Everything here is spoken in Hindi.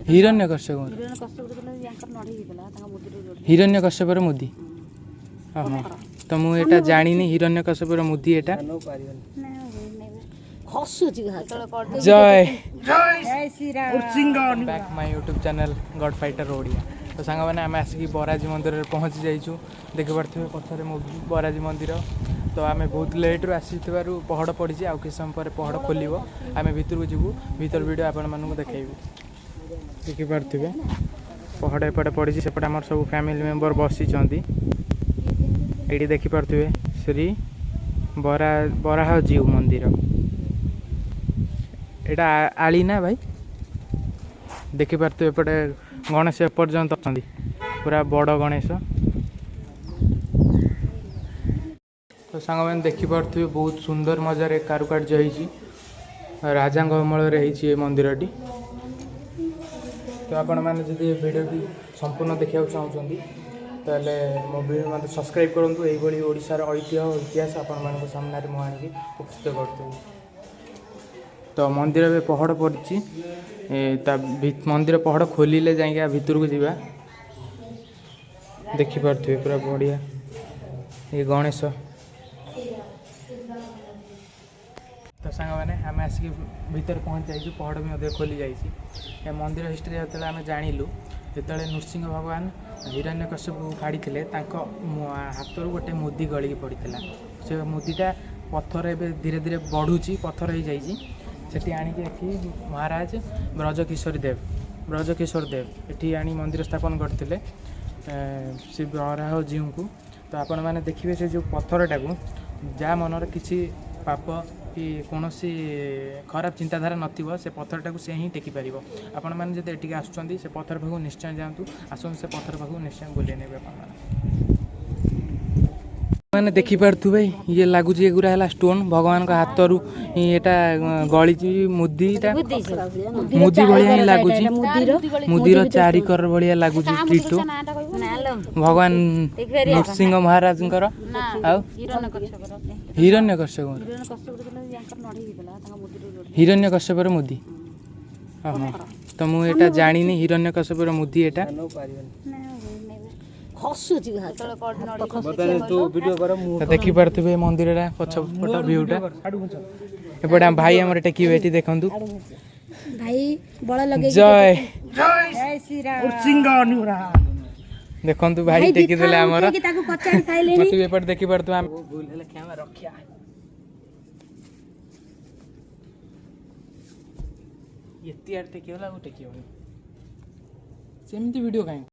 हिरण्यकश्यप हिरण्यकश्यपर मुदी हाँ हाँ तो मुझे जानी हिरण्यकश्यपर मुदी एटा जय back my YouTube channel God fighter Odia. तो सांग मैंने आम आसिक बराजी मंदिर में पहुँची जाइए देखिपे पथर बराजी मंदिर। तो आम बहुत लेट्रु आसी पहड़ पड़ी आउ कि समय पर पहड़ खोल आम भर को जीवु भर वीडियो आपण मानक देखू देखिपे पहड़ एपटे पड़ी सेपटे आम सब फैमिली मेंबर बसी ये देखिपे श्री बराह जीव मंदिर एटा आली ना भाई देखिपे एपटे गणेश एपर्यंत अच्छा पूरा बड़ गणेश। तो सांग मैंने देखिपे बहुत सुंदर मजार कारुकार्य होती राजा अमल मंदिरटी। तो आपण मैंने जब वीडियो संपूर्ण देखा चाहते ताले मो वीडियो मतलब सब्सक्राइब करूँ यही ओडिशार ऐतिह्य इतिहास आपण मान सामने मुझे उपस्थित करते। तो मंदिर में पहड़ पड़ी मंदिर पहड़ खोलिले जाइए भीतर को जीवा देखिपे पूरा बढ़िया ये गणेश। तो सांग मैंने आम आसिक भीतर पहुँच जाइए पहड़ भी खोली जाइए मंदिर हिस्ट्री जो आम जानलु जो नृसिंह भगवान हिरण्यकश्यप को फाड़ी हाथ गोटे मुदी गलिकी पड़ी से मुदीटा पत्थर ए धीरे धीरे बढ़ुची पत्थर हो जाइए से आणिकी महाराज ब्रजकिशोर देव ये आनी मंदिर स्थापन करते श्री बराह जीव को। तो आपण मैंने देखिए से जो पत्थरटा को जहाँ मनर किसी पाप कि कौन खराब चिंताधारा नथिबो से पत्थरटा को से ही टेकी पार। आपण मैंने जब ये आसुँच से पत्थर पाखु निश्चय जातु आसुन से पत्थर पाखु निश्चय बुले ने मैंने देखिपे ये लगुच एगुरा है स्टोन भगवान का हाथ रू यहाँ गली मुदीटा मुदी भाया ही लगुच मुदीर चारिकर भाया लगुच टीटू भगवान नृसिंह महाराज हिरण्यकश्यपर मुदी हाँ हाँ तो मुझे जानी हिरण्यकश्यपर मुदी एटा देखिपे मंदिर पछपट भ्यूटा एपटे भाई आम टेकी देखु जय देखु भाई टेकी देले आमर एपटे देखिपे ये टेकी टेकी सेमती वीडियो कहीं